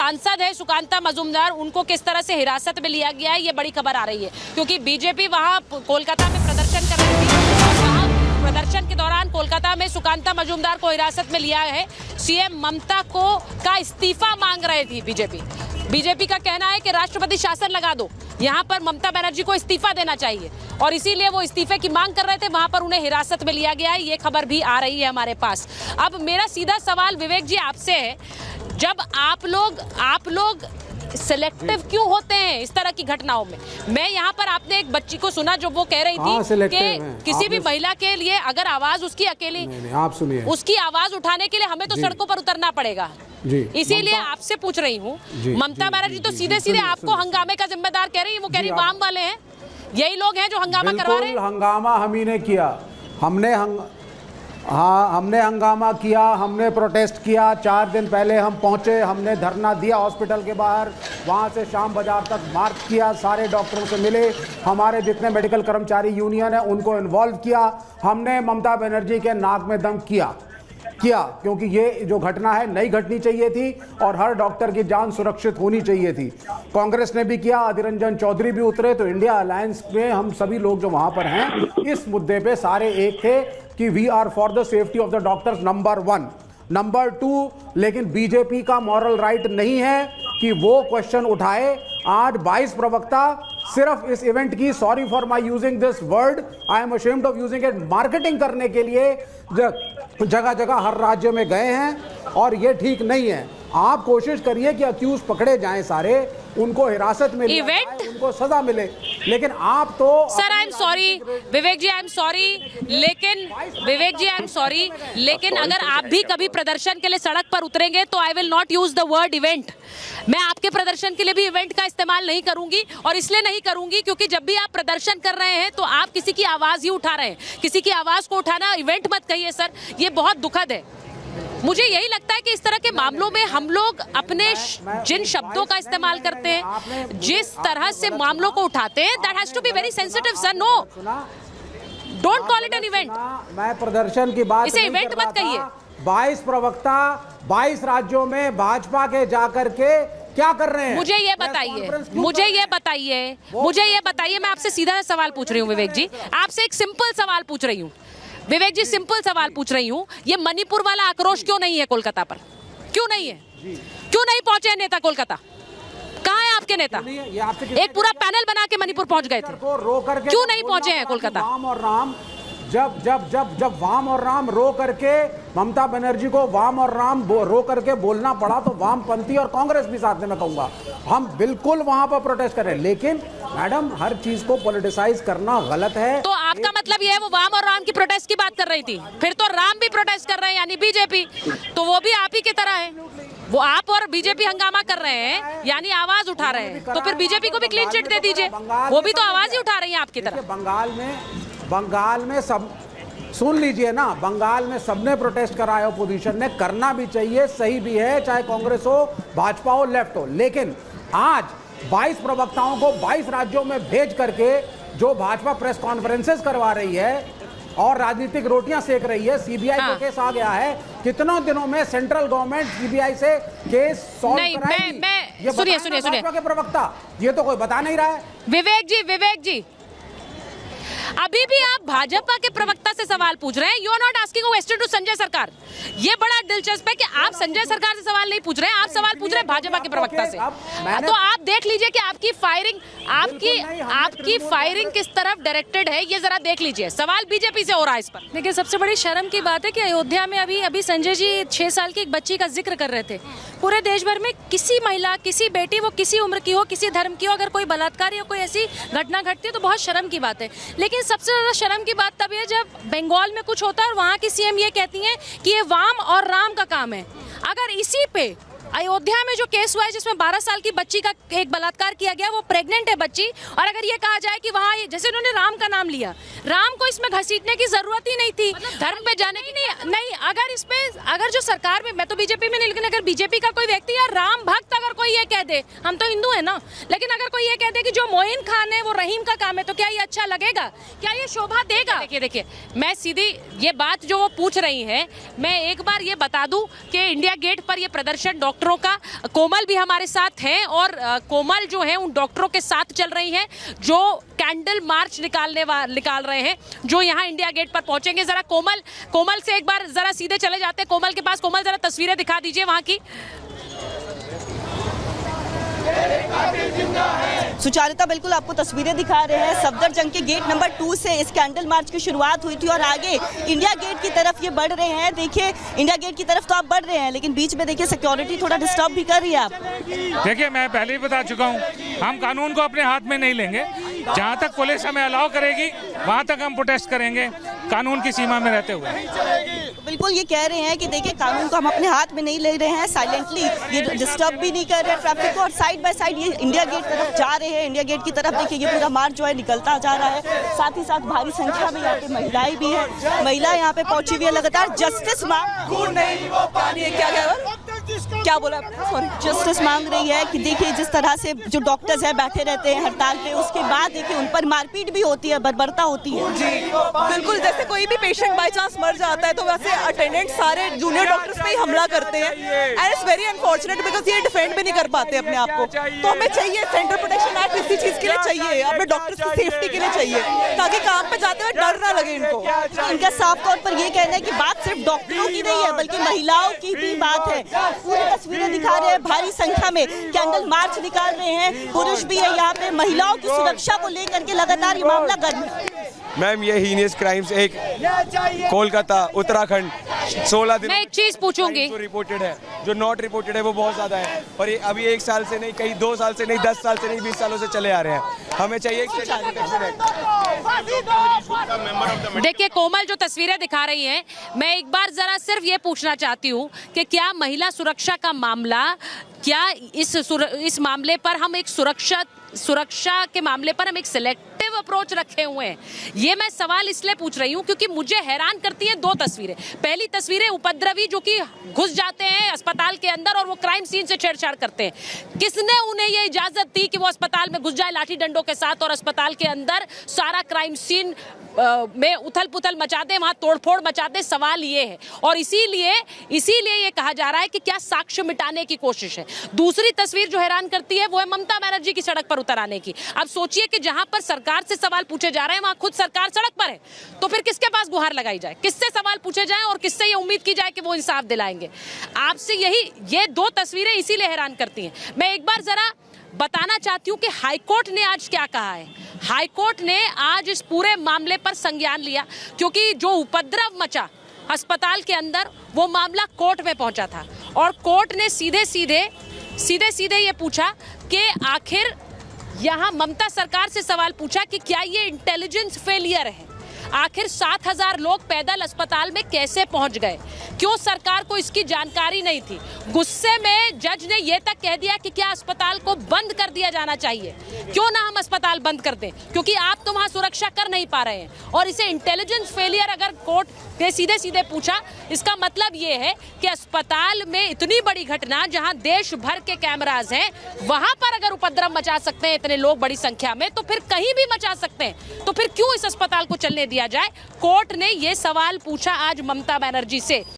सांसद है सुकांता मजूमदार, उनको किस तरह से हिरासत में लिया गया है, ये बड़ी खबर आ रही है। क्योंकि बीजेपी वहां कोलकाता में प्रदर्शन कर रही थी और वहां प्रदर्शन के दौरान कोलकाता में सुकांता मजूमदार को हिरासत में लिया है। सीएम ममता का इस्तीफा मांग रहे थी बीजेपी का कहना है कि राष्ट्रपति शासन लगा दो, यहाँ पर ममता बनर्जी को इस्तीफा देना चाहिए और इसीलिए वो इस्तीफे की मांग कर रहे थे। वहां पर उन्हें हिरासत में लिया गया है, ये खबर भी आ रही है हमारे पास। अब मेरा सीधा सवाल विवेक जी आपसे है, जब आप लोग सिलेक्टिव क्यों होते हैं इस तरह की घटनाओं में? मैं यहाँ पर आपने एक बच्ची को सुना जो वो कह रही थी कि किसी भी महिला के लिए अगर आवाज उसकी अकेली आप सुनिए, उसकी आवाज उठाने के लिए हमें तो सड़कों पर उतरना पड़ेगा। इसीलिए आपसे पूछ रही हूँ, ममता बनर्जी तो सीधे सीधे आपको हंगामे का जिम्मेदार कह रही है। वो कह रही वाम वाले हैं, यही लोग हैं जो हंगामा करवा रहे हैं। हंगामा हम ही ने किया, हमने हंगामा किया, हमने प्रोटेस्ट किया। 4 दिन पहले हम पहुंचे, हमने धरना दिया हॉस्पिटल के बाहर, वहां से शाम बाजार तक मार्च किया, सारे डॉक्टरों से मिले, हमारे जितने मेडिकल कर्मचारी यूनियन है उनको इन्वॉल्व किया। हमने ममता बनर्जी के नाक में दम किया क्योंकि ये जो घटना है नहीं घटनी चाहिए थी और हर डॉक्टर की जान सुरक्षित होनी चाहिए थी। कांग्रेस ने भी किया, अधीर रंजन चौधरी भी उतरे, तो इंडिया अलायंस में हम सभी लोग जो वहां पर हैं इस मुद्दे पे सारे एक थे कि we are for the safety of the doctors, number 1। Number 2, लेकिन बीजेपी का मॉरल राइट नहीं है कि वो क्वेश्चन उठाए। आज 22 प्रवक्ता सिर्फ इस इवेंट की, sorry for my using this word, I am ashamed of using it, marketing करने के लिए जगह जगह हर राज्य में गए हैं और ये ठीक नहीं है। आप कोशिश करिए कि अक्यूज पकड़े जाएं, सारे उनको हिरासत में लिया जाए, उनको सजा मिले, लेकिन आप तो sir I am sorry Vivek ji, I am sorry, लेकिन Vivek ji I am sorry, लेकिन अगर आप भी कभी प्रदर्शन के लिए सड़क पर उतरेंगे तो I will not use the word event. मैं आपके प्रदर्शन के लिए भी इवेंट का इस्तेमाल नहीं करूंगी और इसलिए नहीं करूंगी क्योंकि जब भी आप प्रदर्शन कर रहे हैं तो आप किसी की आवाज ही उठा रहे हैं। किसी की आवाज को उठाना इवेंट मत कहिए सर, ये बहुत दुखद है। मुझे यही लगता है कि इस तरह के मामलों में हम लोग अपने जिन शब्दों का इस्तेमाल करते हैं, जिस तरह से मामलों को उठाते हैं, that has to be very sensitive sir. No, don't call it an event. मैं प्रदर्शन की बात, इसे इवेंट मत कहिए। 22 प्रवक्ता 22 राज्यों में भाजपा के जाकर के क्या कर रहे हैं? मुझे ये बताइए, मैं आपसे सीधा सवाल पूछ रही हूँ विवेक जी, आपसे एक सिंपल सवाल पूछ रही हूँ विवेक जी, सिंपल सवाल पूछ रही हूँ। ये मणिपुर वाला आक्रोश क्यों नहीं है कोलकाता पर? क्यों नहीं है? क्यों नहीं पहुंचे नेता कोलकाता? कहाँ है आपके नेता? एक पूरा पैनल बना के मणिपुर पहुंच गए थे, क्यों नहीं पहुंचे हैं कोलकाता? वाम और राम, जब वाम और राम रो करके ममता बनर्जी को वाम और राम रो करके बोलना पड़ा तो वामपंथी और कांग्रेस भी साथ में, मैं कहूंगा हम बिल्कुल वहां पर प्रोटेस्ट करें, लेकिन मैडम हर चीज को पॉलिटिसाइज करना गलत है। तो आपका मतलब ये है वो वाम और राम की प्रोटेस्ट की बात कर रही थी, फिर तो राम भी प्रोटेस्ट कर रहे हैं यानी बीजेपी, तो वो भी आप ही की तरह है। वो आप और बीजेपी हंगामा कर रहे हैं यानी आवाज उठा रहे हैं, तो फिर बीजेपी को भी क्लीन चिट दे दीजिए, वो भी तो आवाज ही उठा रही है आपकी तरह। बंगाल में सब सुन लीजिए ना, बंगाल में सबने प्रोटेस्ट करा है, अपोजिशन ने, करना भी चाहिए, सही भी है, चाहे कांग्रेस हो, भाजपा हो, लेफ्ट हो, लेकिन आज 22 प्रवक्ताओं को 22 राज्यों में भेज करके जो भाजपा प्रेस कॉन्फ्रेंसेस करवा रही है और राजनीतिक रोटियां सेक रही है, सीबीआई का केस आ गया है, कितनों दिनों में सेंट्रल गवर्नमेंट सीबीआई से केस सॉल्व कराएगी? ये सुनिए के प्रवक्ता, ये तो कोई बता नहीं रहा है। विवेक जी अभी भी आप भाजपा के प्रवक्ता से सवाल पूछ रहे हैं। You are not asking a question to Sanjay सरकार। ये बड़ा दिलचस्प है कि आप संजय सरकार से सवाल नहीं पूछ रहे हैं, आप सवाल पूछ रहे हैं भाजपा के प्रवक्ता से। तो आप देख लीजिए कि आपकी फायरिंग किस तरफ डायरेक्टेड है, ये जरा देख लीजिए। सवाल बीजेपी से हो रहा है इस पर। देखिए, सबसे बड़ी शर्म की बात है कि अयोध्या में अभी संजय जी 6 साल की एक बच्ची का जिक्र कर रहे थे। पूरे देश भर में किसी महिला, किसी बेटी, वो किसी उम्र की हो, किसी धर्म की हो, अगर कोई बलात्कार या कोई ऐसी घटना घटती है तो बहुत शर्म की बात है। लेकिन सबसे ज्यादा शर्म की बात तब है जब बंगाल में कुछ होता है और वहां की सीएम ये कहती हैं कि ये वाम और राम का काम है। अगर इसी पे अयोध्या में जो केस हुआ है जिसमें 12 साल की बच्ची का एक बलात्कार किया गया, वो प्रेग्नेंट है बच्ची, और अगर ये कहा जाए कि वहाँ जैसे उन्होंने राम का नाम लिया, राम को इसमें घसीटने की जरूरत ही नहीं थी, धर्म पे जाने की नहीं। अगर इसमें अगर जो सरकार में, मैं तो बीजेपी में नहीं, लेकिन अगर बीजेपी का कोई व्यक्ति या राम भक्त अगर कोई ये कह दे, हम तो हिंदू है ना, लेकिन अगर कोई ये कह दे कि जो मोइन खान है वो रहीम का काम है, तो क्या ये अच्छा लगेगा? क्या ये शोभा देगा? देखिए मैं सीधी ये बात जो वो पूछ रही है, मैं एक बार ये बता दूं कि इंडिया गेट पर ये प्रदर्शन डॉक्टर डॉक्टरों का। कोमल भी हमारे साथ हैं और कोमल जो है उन डॉक्टरों के साथ चल रही हैं जो कैंडल मार्च निकाल रहे हैं, जो यहाँ इंडिया गेट पर पहुंचेंगे। जरा कोमल से एक बार जरा सीधे चले जाते हैं कोमल के पास। कोमल, जरा तस्वीरें दिखा दीजिए वहां की। सुचारिता, बिल्कुल आपको तस्वीरें दिखा रहे हैं। सफदरजंग के गेट नंबर 2 से इस कैंडल मार्च की शुरुआत हुई थी और आगे इंडिया गेट की तरफ ये बढ़ रहे हैं। देखिए, इंडिया गेट की तरफ तो आप बढ़ रहे हैं, लेकिन बीच में देखिए सिक्योरिटी थोड़ा डिस्टर्ब भी कर रही है आप। देखिए, मैं पहले ही बता चुका हूँ, हम कानून को अपने हाथ में नहीं लेंगे। जहाँ तक पुलिस हमें अलाउ करेगी वहाँ तक हम प्रोटेस्ट करेंगे, कानून की सीमा में रहते हुए। बिल्कुल ये कह रहे हैं कि देखिए, कानून को हम अपने हाथ में नहीं ले रहे हैं, साइलेंटली ये डिस्टर्ब भी नहीं कर रहे हैं ट्रैफिक को, और साइड बाय साइड ये इंडिया गेट तरफ जा रहे हैं। इंडिया गेट की तरफ देखिए ये पूरा मार्च जो है निकलता जा रहा है। साथ ही साथ भारी संख्या में यहाँ पे महिलाएं भी हैं, महिला यहाँ पे पहुंची हुई है लगातार जस्टिस क्या बोला सॉरी जस्टिस मांग रही है। कि देखिए जिस तरह से जो डॉक्टर्स हैं बैठे रहते हैं हड़ताल पे, उसके बाद देखिए उन पर मारपीट भी होती है, बर्बरता होती है। जी बिल्कुल, जैसे कोई भी पेशेंट बाय चांस मर जाता है तो वैसे अटेंडेंट सारे जूनियर डॉक्टर्स पे ही हमला करते हैं, and it's very unfortunate because ये डिफेंड भी नहीं कर पाते अपने आप को। तो हमें चाहिए सेंट्रल प्रोटेक्शन एक्ट इसी चीज के लिए चाहिए, अपने डॉक्टर्स की सेफ्टी के लिए चाहिए, ताकि काम पे जाते हुए डर ना लगे इनको। इनका साफ तौर पर ये कहना है कि बात सिर्फ डॉक्टरों की नहीं है बल्कि महिलाओं की भी बात है। पूरी तस्वीरें दिखा रहे हैं, भारी संख्या में कैंडल मार्च निकाल रहे हैं, पुरुष भी है यहाँ पे। महिलाओं की सुरक्षा को लेकर के लगातार ये मामला गर्म है। मैम, ये हीनियस क्राइम्स एक कोलकाता, उत्तराखंड 16 दिन मैं एक चीज पूछूंगी, जो रिपोर्टेड है, जो नॉट रिपोर्टेड है वो बहुत ज्यादा है, और ये अभी 1 साल से नहीं, कहीं 2 साल से नहीं, 10 साल से नहीं, 20 सालों से चले आ रहे हैं। हमें चाहिए देखिए कोमल जो तस्वीरें दिखा रही हैं, मैं एक बार जरा सिर्फ ये पूछना चाहती हूँ कि क्या महिला सुरक्षा का मामला, क्या इस मामले पर हम एक सुरक्षा के मामले पर हम एक सिलेक्टिव अप्रोच रखे हुए हैं? ये मैं सवाल इसलिए पूछ रही हूँ क्योंकि मुझे हैरान करती है 2 तस्वीरें। पहली तस्वीरें उपद्रवी जो कि घुस जाते हैं अस्पताल के अंदर और वो क्राइम सीन से छेड़छाड़ करते हैं। किसने उन्हें ये इजाजत दी कि वो अस्पताल में घुस जाए लाठी डंडों के साथ और अस्पताल के अंदर सारा क्राइम सीन में उथल पुथल मचा दे, वहां तोड़फोड़ मचा दे? सवाल ये है, और इसीलिए ये कहा जा रहा है कि क्या साक्ष्य मिटाने की कोशिश है। दूसरी तस्वीर जो हैरान करती है वो है ममता बनर्जी की सड़क पर उतर आने की। अब सोचिए कि जहां पर सरकार से सवाल पूछे जा रहे हैं वहां खुद सरकार सड़क पर है, तो फिर किसके पास गुहार लगाई जाए, किससे सवाल पूछे जाए और किससे ये उम्मीद की जाए कि वो इंसाफ दिलाएंगे? आपसे ये 2 तस्वीरें इसीलिए हैरान करती हैं। मैं एक बार जरा बताना चाहती हूँ कि हाईकोर्ट ने आज क्या कहा है। हाईकोर्ट ने आज इस पूरे मामले पर संज्ञान लिया, क्योंकि जो उपद्रव मचा अस्पताल के अंदर वो मामला कोर्ट में पहुंचा था और कोर्ट ने सीधे सीधे ये पूछा कि आखिर यहाँ ममता सरकार से सवाल पूछा कि क्या ये इंटेलिजेंस फेलियर है, आखिर 7,000 लोग पैदल अस्पताल में कैसे पहुंच गए, क्यों सरकार को इसकी जानकारी नहीं थी। गुस्से में जज ने यह तक कह दिया कि क्या अस्पताल को बंद कर दिया जाना चाहिए, क्यों ना हम अस्पताल बंद कर दें, क्योंकि आप तो वहां सुरक्षा कर नहीं पा रहे हैं। और इसे इंटेलिजेंस फेलियर अगर कोर्ट ने सीधे पूछा, इसका मतलब ये है कि अस्पताल में इतनी बड़ी घटना जहां देश भर के कैमराज हैं, वहां पर अगर उपद्रव मचा सकते हैं इतने लोग बड़ी संख्या में, तो फिर कहीं भी मचा सकते हैं, तो फिर क्यों इस अस्पताल को चलने दिया जाए? कोर्ट ने ये सवाल पूछा आज ममता बनर्जी से।